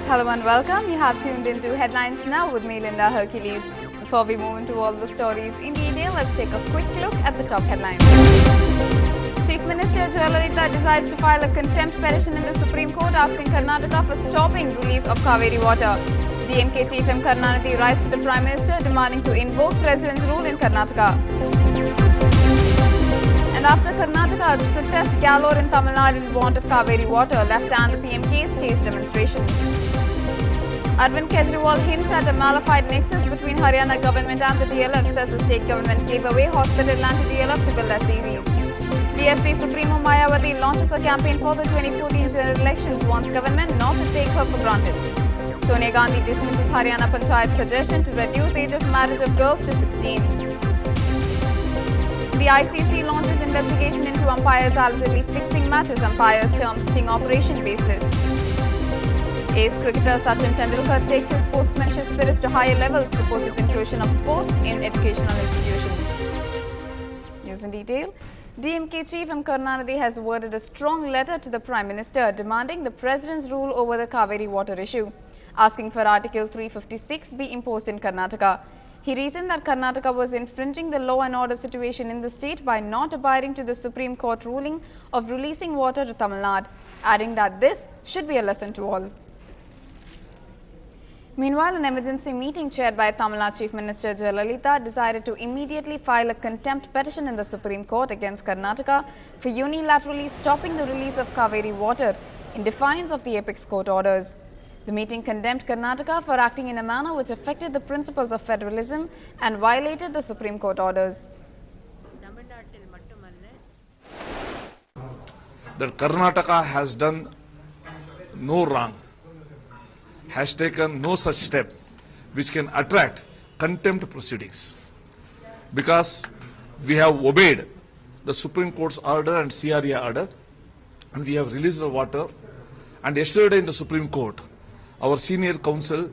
Hello and welcome. You have tuned into Headlines Now with me, Linda Hercules. Before we move into all the stories in detail, let's take a quick look at the top headlines. Chief Minister Jayalalitha decides to file a contempt petition in the Supreme Court asking Karnataka for stopping release of Kaveri water. DMK Chief M. Karunanidhi writes to the Prime Minister demanding to invoke President's rule in Karnataka. And after Karnataka's protest galore in Tamil Nadu in want of Kaveri water, Left and the PMK staged demonstrations. Arvind Kejriwal hints at a malified nexus between Haryana government and the DLF, says the state government gave away hospital land to DLF to build SEZ. BSP Supremo Mayawati launches a campaign for the 2014 general elections, wants government not to take her for granted. Sonia Gandhi dismisses Haryana Panchayat's suggestion to reduce age of marriage of girls to 16. The ICC launches investigation into umpires allegedly fixing matches, umpires term sting operation baseless. Ace cricketer Sachin Tendulkar takes his sportsmanship spirits to higher levels, proposes inclusion of sports in educational institutions. News in detail. DMK Chief M. Karunanidhi has worded a strong letter to the Prime Minister demanding the President's rule over the Kaveri water issue, asking for Article 356 be imposed in Karnataka. He reasoned that Karnataka was infringing the law and order situation in the state by not abiding to the Supreme Court ruling of releasing water to Tamil Nadu, adding that this should be a lesson to all. Meanwhile, an emergency meeting chaired by Tamil Nadu Chief Minister Jayalalitha decided to immediately file a contempt petition in the Supreme Court against Karnataka for unilaterally stopping the release of Kaveri water in defiance of the apex court orders. The meeting condemned Karnataka for acting in a manner which affected the principles of federalism and violated the Supreme Court orders. That Karnataka has done no wrong, has taken no such step which can attract contempt proceedings, because we have obeyed the Supreme Court's order and CRA order, and we have released the water. And yesterday in the Supreme Court, our senior counsel,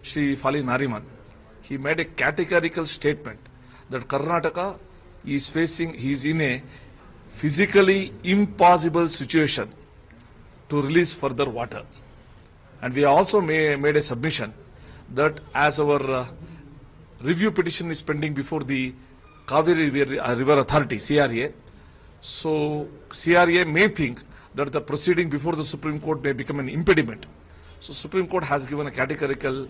Shri Fali Nariman, he made a categorical statement that Karnataka is in a physically impossible situation to release further water. And we also made a submission that as our review petition is pending before the Kaveri River Authority, CRA, so CRA may think that the proceeding before the Supreme Court may become an impediment. So Supreme Court has given a categorical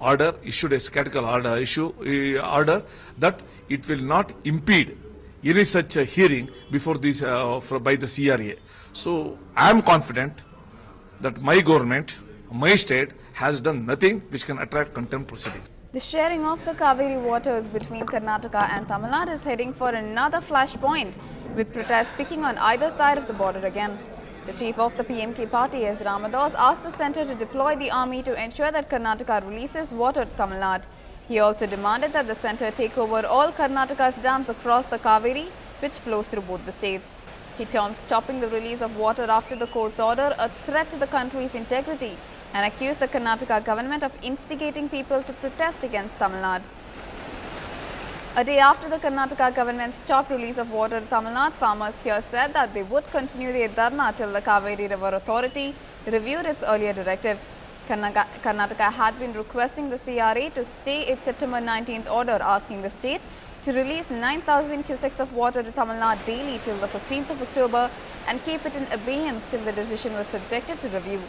order, issued a categorical order that it will not impede any such hearing before this by the CRA. So I am confident that my government, my state, has done nothing which can attract contempt proceedings. The sharing of the Kaveri waters between Karnataka and Tamil Nadu is heading for another flashpoint, with protests picking on either side of the border again. The chief of the PMK party, S. Ramadas, asked the centre to deploy the army to ensure that Karnataka releases water to Tamil Nadu. He also demanded that the centre take over all Karnataka's dams across the Kaveri, which flows through both the states. He termed stopping the release of water after the court's order a threat to the country's integrity and accused the Karnataka government of instigating people to protest against Tamil Nadu. A day after the Karnataka government stopped release of water to Tamil Nadu, farmers here said that they would continue their dharna till the Kaveri River Authority reviewed its earlier directive. Karnataka had been requesting the CRA to stay its September 19th order, asking the state to release 9,000 cusecs of water to Tamil Nadu daily till the 15th of October and keep it in abeyance till the decision was subjected to review.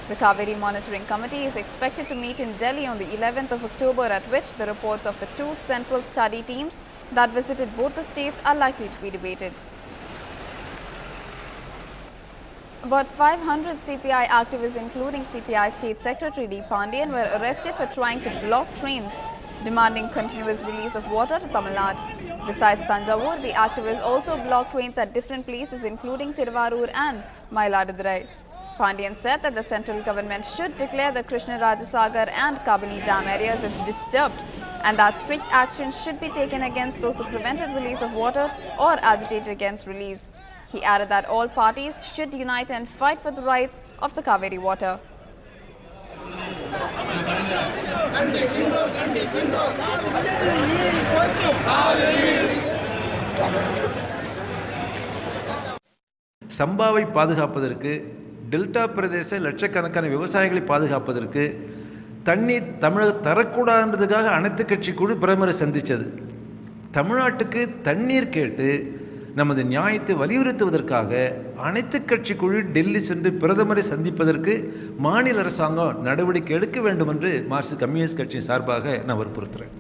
The Kaveri Monitoring Committee is expected to meet in Delhi on the 11th of October, at which the reports of the two central study teams that visited both the states are likely to be debated. About 500 CPI activists, including CPI State Secretary D. Pandian, were arrested for trying to block trains demanding continuous release of water to Tamil Nadu. Besides Thanjavur, the activists also blocked trains at different places, including Thiruvarur and Mayiladuthurai. Pandian said that the central government should declare the Krishnarajasagar and Kabani dam areas as disturbed, and that strict action should be taken against those who prevented release of water or agitated against release. He added that all parties should unite and fight for the rights of the Kaveri water. சம்பாவை பாதுகாப்பதற்கு delta பிரதேச லட்சக்கணக்கான விவசாயிகளை பாதுகாப்பதற்கு தண்ணீர் தமிழக தரக்கூடாதுன்றதுக்காக அனைத்து கட்சி குழு பிரதமரை சந்தித்தது. தமிழ்நாட்டுக்கு தண்ணீர் கேட்டு நமது நியாயத்தை வலியுறுத்துவதற்காக அனைத்து கட்சி குழு டெல்லி சென்று பிரதமரை சந்திப்பதற்கு மாநில அரசாங்கம் நடவடிக்கை எடுக்க வேண்டும் என்று மார்க்சிஸ்ட் கம்யூனிஸ்ட் கட்சியின் சார்பாக நான் வற்புறுத்துறேன்.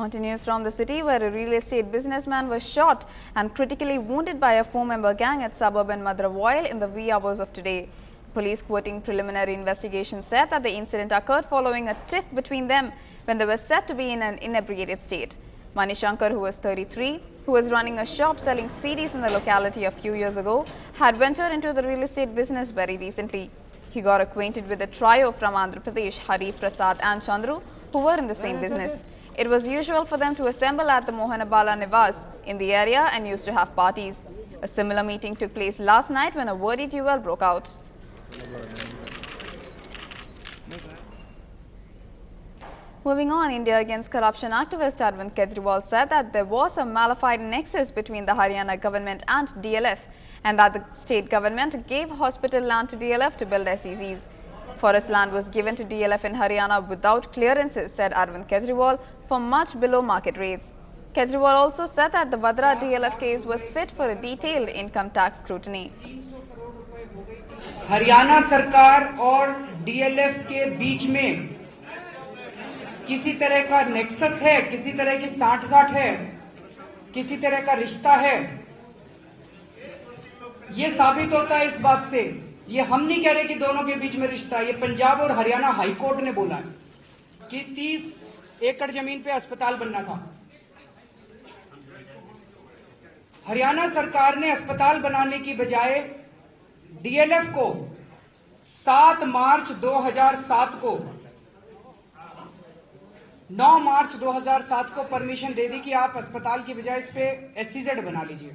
On to news from the city, where a real estate businessman was shot and critically wounded by a four-member gang at suburban Madurai in the wee hours of today. Police, quoting preliminary investigation, said that the incident occurred following a tiff between them when they were said to be in an inebriated state. Manishankar, who was 33, who was running a shop selling CDs in the locality a few years ago, had ventured into the real estate business very recently. He got acquainted with the trio from Andhra Pradesh, Hari, Prasad and Chandru, who were in the same business. It was usual for them to assemble at the Mohanabala Nivas in the area and used to have parties. A similar meeting took place last night when a wordy duel broke out. Moving on, India Against Corruption activist Arvind Kejriwal said that there was a malified nexus between the Haryana government and DLF and that the state government gave hospital land to DLF to build SEZs. Forest land was given to DLF in Haryana without clearances, said Arvind Kejriwal, for much below market rates. Kejriwal also said that the Vadra DLF case was fit for a detailed income tax scrutiny. Haryana सरकार और DLF के बीच में किसी तरह का nexus है, किसी तरह की साठगांठ है, किसी तरह का रिश्ता है, ये साबित होता है इस बात से। ये हम नहीं कह रहे कि दोनों के बीच में रिश्ता है, ये पंजाब और हरियाणा हाईकोर्ट ने बोला है कि 30 एकड़ जमीन पे अस्पताल बनना था। हरियाणा सरकार ने अस्पताल बनाने की बजाय डीएलएफ को 7 मार्च 2007 को 9 मार्च 2007 को परमिशन दे दी कि आप अस्पताल की बजाय इस पे एससीजेड बना लीजिए।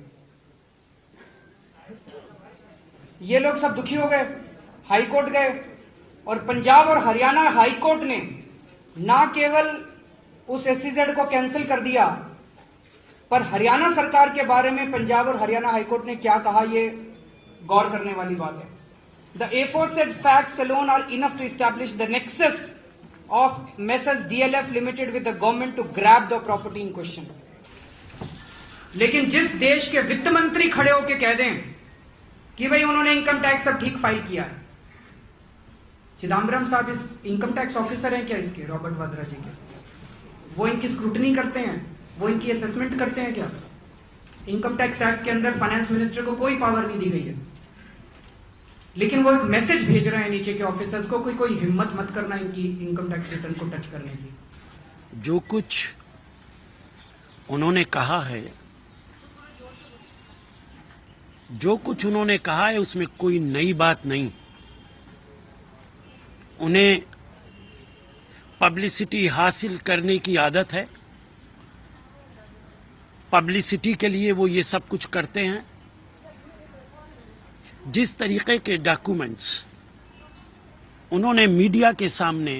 ये लोग सब दुखी हो गए, हाईकोर्ट गए और पंजाब और हरियाणा हाईकोर्ट ने ना केवल उस एससीजेड को कैंसिल कर दिया, पर हरियाणा सरकार के बारे में पंजाब और हरियाणा हाईकोर्ट ने क्या कहा, ये गौर करने वाली बात है। The aforesaid facts alone are enough to establish the nexus of Messrs DLF Limited with the government to grab the property in question. लेकिन जिस देश के वित्त मंत्री खड़े होकर कह दें कि भाई उन्होंने इनकम टैक्स सब ठीक फाइल किया है, चिदम्बरम साहब इस इनकम टैक्स ऑफिसर हैं क्या इसके, रॉबर्ट वाड्रा जी के, वो इनकी स्क्रूटनी करते हैं, वो इनकी असेसमेंट करते हैं क्या? इनकम टैक्स एक्ट के अंदर फाइनेंस मिनिस्टर को कोई पावर नहीं दी गई है, लेकिन वो एक मैसेज भेज रहे हैं नीचे के ऑफिसर्स को कि कोई हिम्मत मत करना इनकी इनकम टैक्स रिटर्न को टच करने की। जो कुछ उन्होंने कहा है, जो कुछ उन्होंने कहा है उसमें कोई नई बात नहीं। उन्हें पब्लिसिटी हासिल करने की आदत है, पब्लिसिटी के लिए वो ये सब कुछ करते हैं। जिस तरीके के डॉक्यूमेंट्स उन्होंने मीडिया के सामने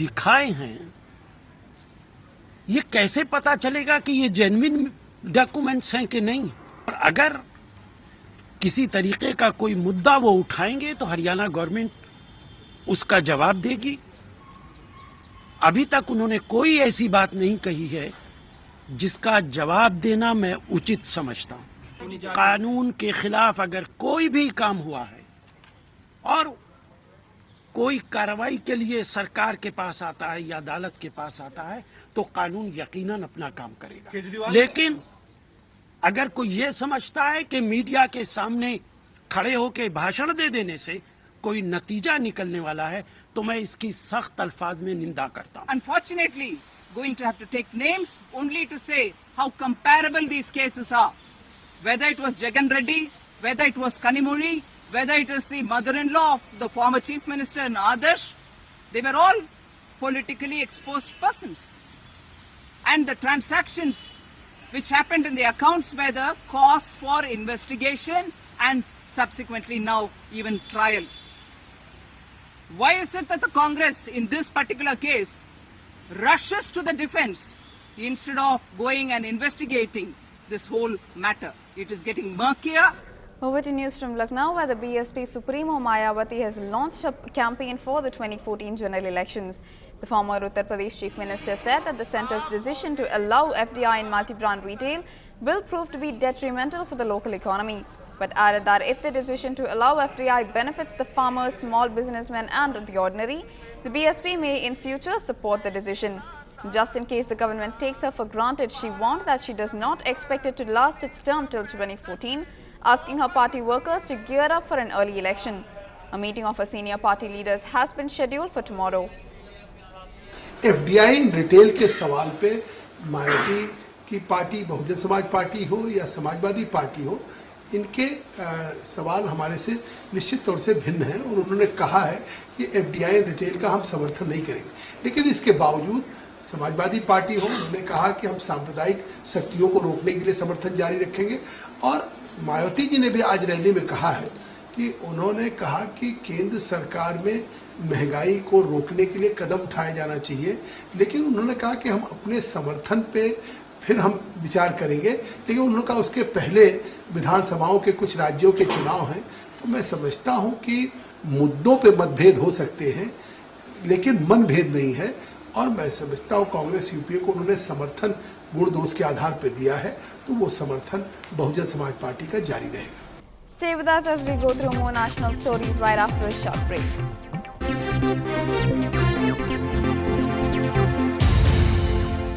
दिखाए हैं, ये कैसे पता चलेगा कि ये जेन्युइन डॉक्यूमेंट्स हैं कि नहीं? और अगर किसी तरीके का कोई मुद्दा वो उठाएंगे तो हरियाणा गवर्नमेंट उसका जवाब देगी। अभी तक उन्होंने कोई ऐसी बात नहीं कही है जिसका जवाब देना मैं उचित समझता हूं। कानून के खिलाफ अगर कोई भी काम हुआ है और कोई कार्रवाई के लिए सरकार के पास आता है या अदालत के पास आता है तो कानून यकीनन अपना काम करेगा। लेकिन अगर कोई ये समझता है कि मीडिया के सामने खड़े होकर भाषण दे देने से कोई नतीजा निकलने वाला है तो मैं इसकी सख्त अल्फाज में निंदा करता हूं। Unfortunately, going to have to take names only to say how comparable these cases are. Whether it was Jagan Reddy, whether it was Kanimuri, whether it is the mother-in-law of the former Chief Minister and Adarsh, they were all politically exposed persons. And the transactions which happened in the accounts were the cause for investigation and subsequently now even trial. Why is it that the Congress in this particular case rushes to the defense instead of going and investigating this whole matter? It is getting murkier. Over to news from Lucknow, where the BSP Supremo Mayawati has launched a campaign for the 2014 general elections. The former Uttar Pradesh Chief Minister said that the centre's decision to allow FDI in multi-brand retail will prove to be detrimental for the local economy, but added that if the decision to allow FDI benefits the farmers, small businessmen and the ordinary, the BSP may in future support the decision. Just in case the government takes her for granted, she warned that she does not expect it to last its term till 2014, asking her party workers to gear up for an early election. A meeting of her senior party leaders has been scheduled for tomorrow. FDI in retail के सवाल पे मायावती की party, Bahujan Samaj party हो या Samajwadi party हो, इनके सवाल हमारे से निश्चित तौर से भिन्न हैं और उन्होंने कहा है कि FDI इन रिटेल का हम समर्थन नहीं करेंगे। लेकिन इसके बावजूद समाजवादी पार्टी हो, उन्होंने कहा कि हम सांप्रदायिक शक्तियों को रोकने के लिए समर्थन जारी रखेंगे। और मायावती जी ने भी आज रैली में कहा है कि उन्होंने कहा कि केंद्र सरकार में महंगाई को रोकने के लिए कदम उठाया जाना चाहिए, लेकिन उन्होंने कहा कि हम अपने समर्थन पे फिर हम विचार करेंगे। लेकिन उन्होंने कहा उसके पहले विधानसभाओं के कुछ राज्यों के चुनाव हैं, तो मैं समझता हूं कि मुद्दों पे मतभेद हो सकते हैं लेकिन मनभेद नहीं है। और मैं समझता हूँ कांग्रेस यूपीए को उन्होंने समर्थन गुण दोष के आधार पर दिया है, तो वो समर्थन बहुजन समाज पार्टी का जारी रहेगा। Stay with us as we go through more national stories right after a short break.